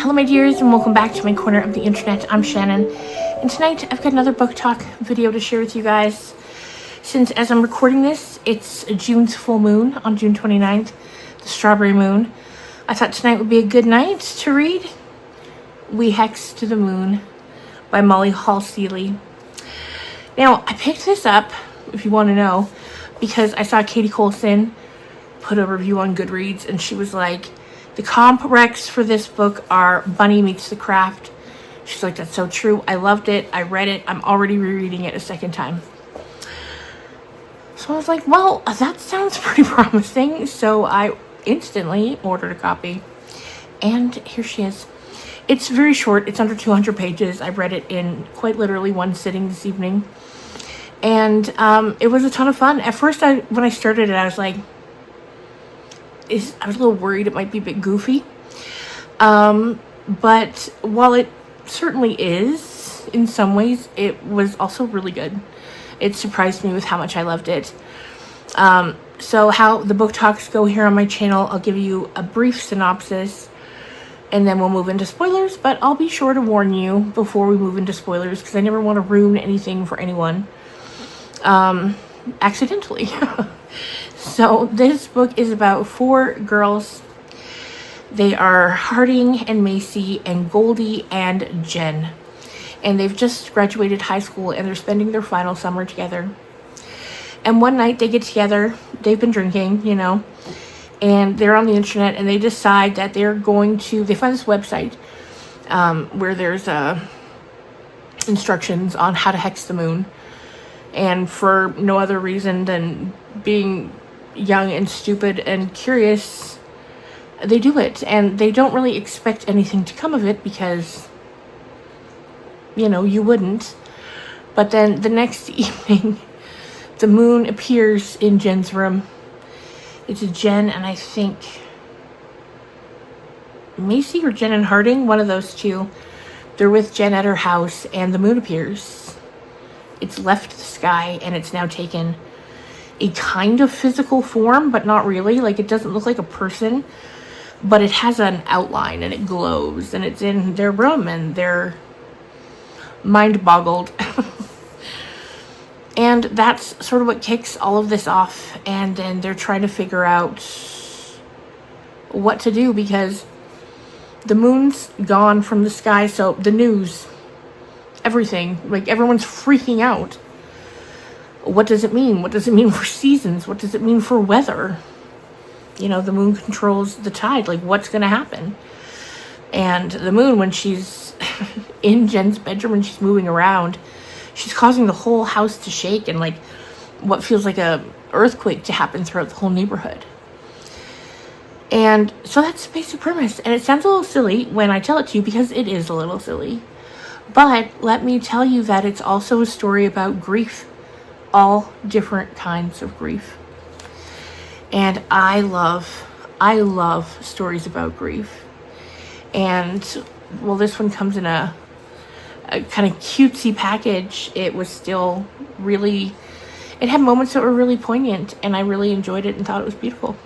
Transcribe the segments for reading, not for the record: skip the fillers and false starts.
Hello my dears, and welcome back to my corner of the internet. I'm Shannon, and tonight I've got another book talk video to share with you guys. Since as I'm recording this, it's June's full moon on June 29th, the strawberry moon, I thought tonight would be a good night to read We Hexed to the Moon by Mollyhall Seeley. Now, I picked this up, if you want to know, because I saw Katie Colson put a review on Goodreads, and she was like, the comp recs for this book are Bunny Meets the Craft. She's like, that's so true. I loved it. I read it. I'm already rereading it a second time. So I was like, well, that sounds pretty promising. So I instantly ordered a copy. And here she is. It's very short. It's under 200 pages. I read it in quite literally one sitting this evening. And it was a ton of fun. At first, when I started it, I was like, I was a little worried it might be a bit goofy. But while it certainly is, in some ways, it was also really good. It surprised me with how much I loved it. So how the book talks go here on my channel, I'll give you a brief synopsis, and then we'll move into spoilers. But I'll be sure to warn you before we move into spoilers, because I never want to ruin anything for anyone accidentally. So this book is about 4 girls. They are Harding and Macy and Goldie and Jen. And they've just graduated high school and they're spending their final summer together. And one night they get together. They've been drinking, you know, and they're on the internet, and they decide that they're going to, they find this website where there's instructions on how to hex the moon. And for no other reason than being young and stupid and curious, they do it. And they don't really expect anything to come of it because, you know, you wouldn't. But then the next evening, the moon appears in Jen's room. It's Jen and I think Macy or Jen and Harding, one of those two. They're with Jen at her house and the moon appears. It's left the sky and it's now taken a kind of physical form, but not really. Like, it doesn't look like a person, but it has an outline and it glows, and it's in their room, and they're mind boggled. And that's sort of what kicks all of this off. And then they're trying to figure out what to do because the moon's gone from the sky. So the news, everything, like, everyone's freaking out. What does it mean? What does it mean for seasons? What does it mean for weather? You know, the moon controls the tide. Like, what's going to happen? And the moon, when she's in Jen's bedroom and she's moving around, she's causing the whole house to shake, and like what feels like a earthquake to happen throughout the whole neighborhood. And so that's the basic premise. And it sounds a little silly when I tell it to you, because it is a little silly. But let me tell you that it's also a story about grief. All different kinds of grief. And I love stories about grief. And well, this one comes in a kind of cutesy package. It was still really, it had moments that were really poignant, and I really enjoyed it and thought it was beautiful.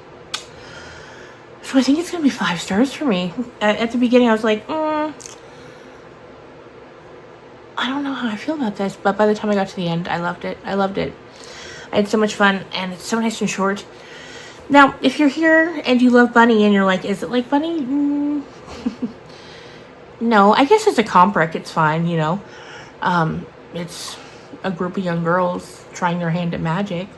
So I think it's gonna be 5 stars for me. At the beginning I was like, I don't know how I feel about this, but by the time I got to the end, I loved it. I had so much fun, and it's so nice and short. Now, if you're here and you love Bunny and you're like, is it like Bunny? No, I guess it's a comp rec, it's fine, you know. It's a group of young girls trying their hand at magic.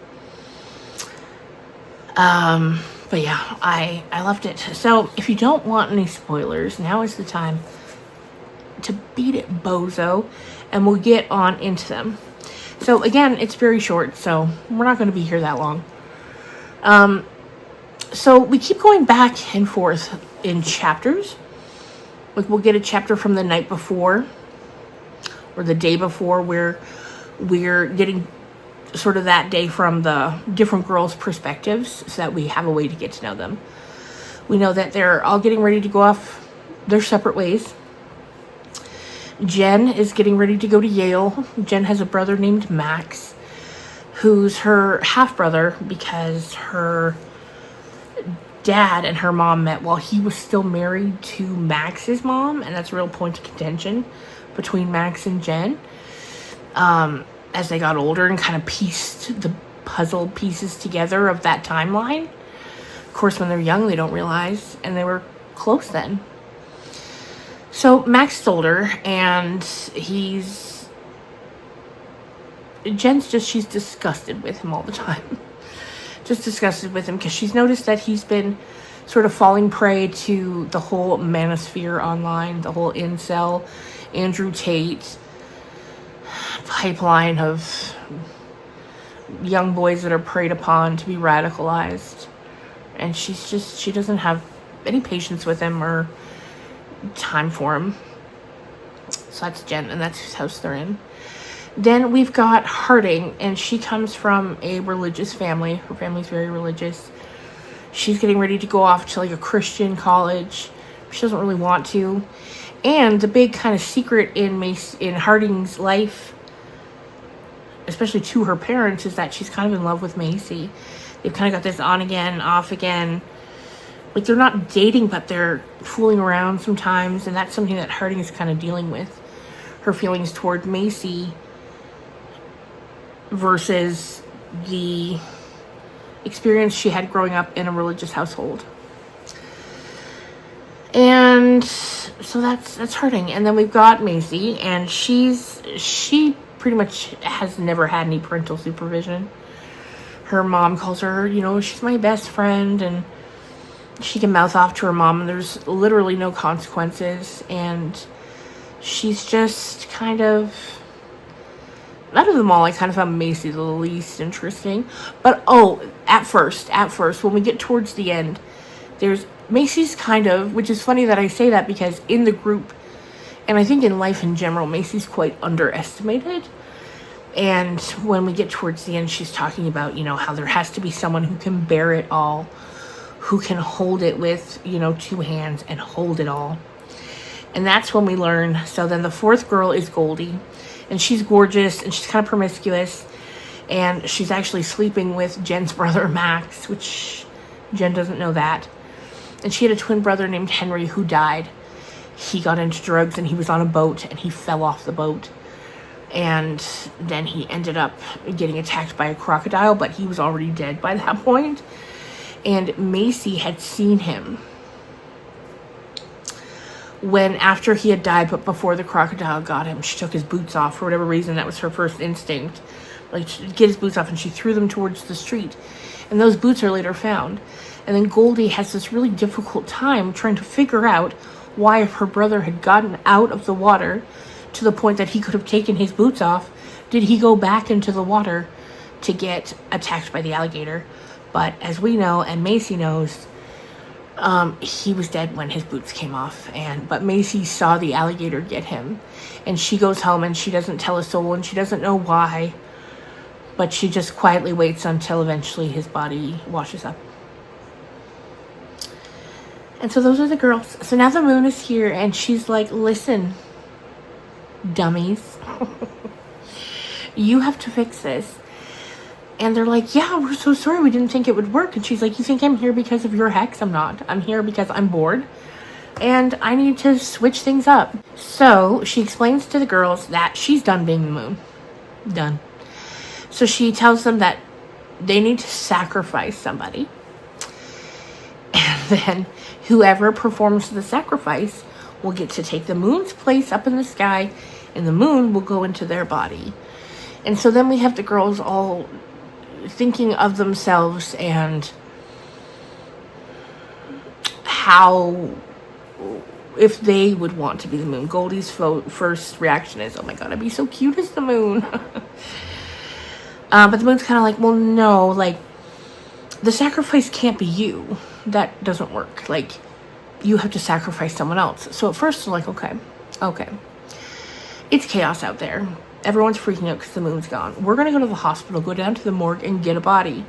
But yeah, I loved it. So if you don't want any spoilers, now is the time to beat it, bozo, and we'll get on into them. So again, it's very short, so we're not going to be here that long. So we keep going back and forth in chapters. Like, we'll get a chapter from the night before or the day before where we're getting sort of that day from the different girls' perspectives, so that we have a way to get to know them. We know that they're all getting ready to go off their separate ways. Jen is getting ready to go to Yale. Jen has a brother named Max, who's her half-brother because her dad and her mom met while he was still married to Max's mom, and that's a real point of contention between Max and Jen. As they got older and kind of pieced the puzzle pieces together of that timeline. Of course, when they're young, they don't realize, and they were close then. So Max is older, and she's disgusted with him all the time. Just disgusted with him because she's noticed that he's been sort of falling prey to the whole manosphere online, the whole incel, Andrew Tate pipeline of young boys that are preyed upon to be radicalized. And she doesn't have any patience with him or time for him. So that's Jen, and that's whose house they're in. Then we've got Harding, and she comes from a religious family. Her family's very religious. She's getting ready to go off to like a Christian college. She doesn't really want to. And the big kind of secret in Harding's life, especially to her parents, is that she's kind of in love with Macy. They've kind of got this on again, off again. Like, they're not dating, but they're fooling around sometimes. And that's something that Harding is kind of dealing with. Her feelings toward Macy versus the experience she had growing up in a religious household. And so that's Harding. And then we've got Macy, and she pretty much has never had any parental supervision. Her mom calls her, she's my best friend, and she can mouth off to her mom, and there's literally no consequences. And she's just kind of, out of them all, I kind of found Macy the least interesting. But at first, when we get towards the end, there's Macy's kind of, which is funny that I say that, because in the group, and I think in life in general, Macy's quite underestimated. And when we get towards the end, she's talking about, how there has to be someone who can bear it all, who can hold it with, 2 hands and hold it all. And that's when we learn. So then the fourth girl is Goldie, and she's gorgeous, and she's kind of promiscuous, and she's actually sleeping with Jen's brother, Max, which Jen doesn't know that. And she had a twin brother named Henry who died. He got into drugs, and he was on a boat, and he fell off the boat. And then he ended up getting attacked by a crocodile, but he was already dead by that point. And Macy had seen him after he had died, but before the crocodile got him. She took his boots off for whatever reason. That was her first instinct, like, to get his boots off, and she threw them towards the street. And those boots are later found. And then Goldie has this really difficult time trying to figure out why, if her brother had gotten out of the water to the point that he could have taken his boots off, did he go back into the water to get attacked by the alligator? But as we know, and Macy knows, he was dead when his boots came off. But Macy saw the alligator get him, and she goes home, and she doesn't tell a soul, and she doesn't know why, but she just quietly waits until eventually his body washes up. And so those are the girls. So now the moon is here, and she's like, listen, dummies, you have to fix this. And they're like, yeah, we're so sorry, we didn't think it would work. And she's like, you think I'm here because of your hex? I'm not. I'm here because I'm bored, and I need to switch things up. So she explains to the girls that she's done being the moon. Done. So she tells them that they need to sacrifice somebody. And then whoever performs the sacrifice will get to take the moon's place up in the sky, and the moon will go into their body. And so then we have the girls all thinking of themselves and how, if they would want to be the moon. Goldie's first reaction is, oh my god, I'd be so cute as the moon. But the moon's kind of like, well, no, like, the sacrifice can't be you. That doesn't work. Like, you have to sacrifice someone else. So at first they're like, okay. It's chaos out there. Everyone's freaking out because the moon's gone. We're going to go to the hospital, go down to the morgue, and get a body.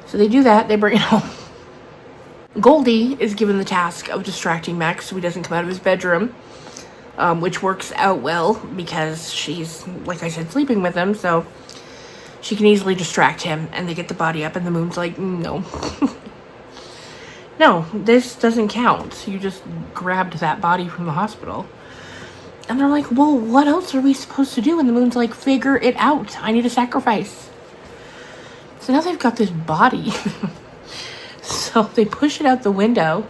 So they do that. They bring it home. Goldie is given the task of distracting Max so he doesn't come out of his bedroom, which works out well because she's, like I said, sleeping with him, so she can easily distract him, and they get the body up, and the moon's like, no. no, this doesn't count. You just grabbed that body from the hospital. And they're like, well, what else are we supposed to do? And the moon's like, figure it out. I need a sacrifice. So now they've got this body. So they push it out the window.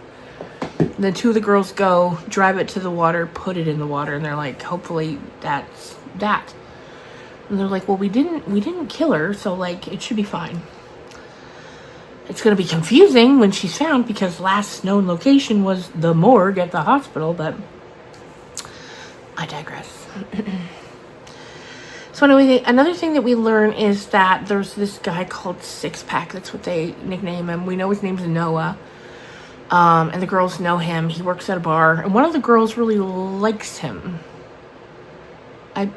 And then two of the girls go, drive it to the water, put it in the water. And they're like, hopefully that's that. And they're like, well, we didn't kill her. So like, it should be fine. It's going to be confusing when she's found because last known location was the morgue at the hospital, but I digress. So anyway, another thing that we learn is that there's this guy called Six Pack. That's what they nickname him. We know his name's Noah. And the girls know him. He works at a bar. And one of the girls really likes him. I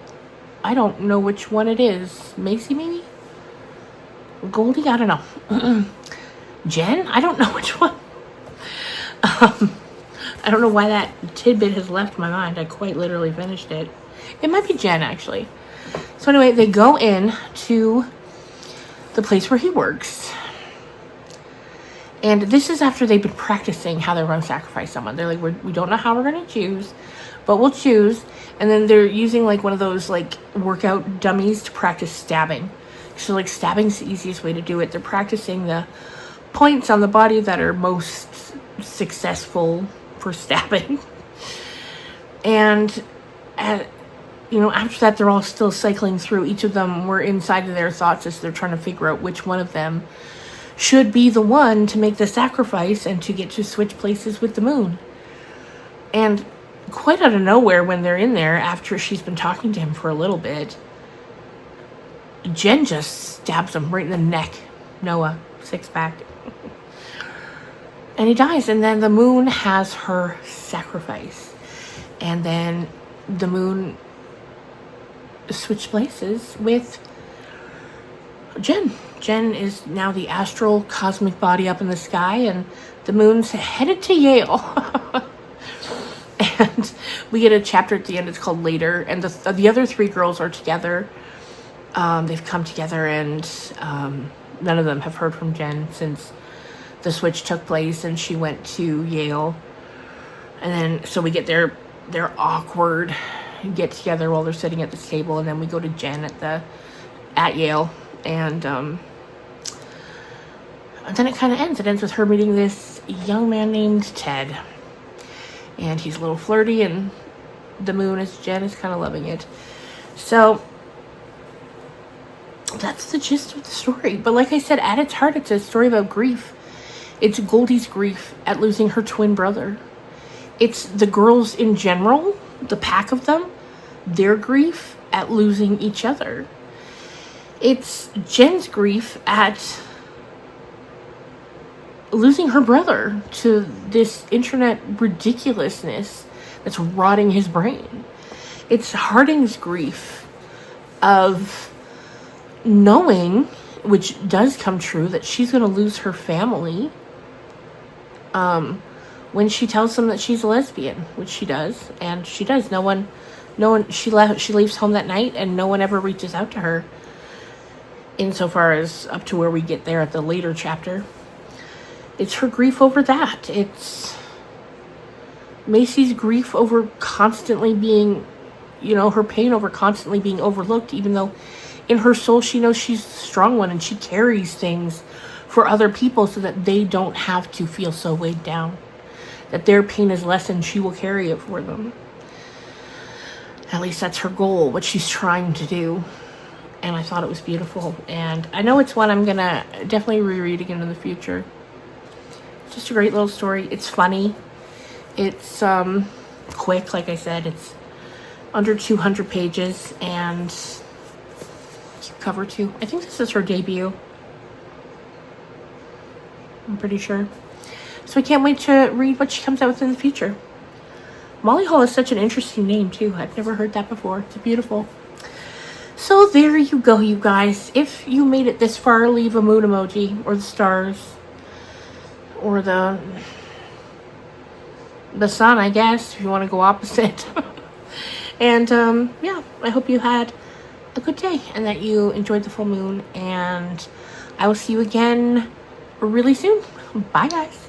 don't know which one it is. Macy, maybe? Goldie? I don't know. Jen? I don't know which one. I don't know why that tidbit has left my mind. I quite literally finished it. It might be Jen, actually. So anyway, they go in to the place where he works. And this is after they've been practicing how they're going to sacrifice someone. They're like, we don't know how we're going to choose, but we'll choose. And then they're using like one of those like workout dummies to practice stabbing. So like stabbing's the easiest way to do it. They're practicing the points on the body that are most successful for stabbing. And after that, they're all still cycling through. Each of them were inside of their thoughts as they're trying to figure out which one of them should be the one to make the sacrifice and to get to switch places with the moon. And quite out of nowhere, when they're in there, after she's been talking to him for a little bit, Jen just stabs him right in the neck. Noah, Six Pack. And he dies. And then the moon has her sacrifice. And then the moon switched places with Jen. Jen is now the astral cosmic body up in the sky, and the moon's headed to Yale. And we get a chapter at the end. It's called Later, and the other three girls are together. They've come together, and none of them have heard from Jen since the switch took place and she went to Yale. And then so we get their awkward get together while they're sitting at this table, and then we go to Jen at Yale, and then it kind of ends. It ends with her meeting this young man named Ted, and he's a little flirty, and the moon, as Jen, is kind of loving it. So that's the gist of the story. But like I said, at its heart, it's a story about grief. It's Goldie's grief at losing her twin brother. It's the girls in general, the pack of them, their grief at losing each other. It's Jen's grief at losing her brother to this internet ridiculousness that's rotting his brain. It's Harding's grief of knowing, which does come true, that she's going to lose her family when she tells them that she's a lesbian, which she does. And she does. No one, she leaves home that night, and no one ever reaches out to her, insofar as up to where we get there at the later chapter. It's her grief over that. It's Macy's grief over constantly being, her pain over constantly being overlooked, even though in her soul she knows she's the strong one, and she carries things for other people so that they don't have to feel so weighed down. That their pain is lessened, she will carry it for them. At least that's her goal, what she's trying to do. And I thought it was beautiful. And I know it's one I'm going to definitely reread again in the future. It's just a great little story. It's funny. It's quick, like I said. It's under 200 pages. And cover 2. I think this is her debut. I'm pretty sure. So I can't wait to read what she comes out with in the future. Mollyhall is such an interesting name, too. I've never heard that before. It's beautiful. So there you go, you guys. If you made it this far, leave a moon emoji, or the stars, or the sun, I guess, if you want to go opposite. And yeah, I hope you had a good day and that you enjoyed the full moon, and I will see you again really soon. Bye, guys.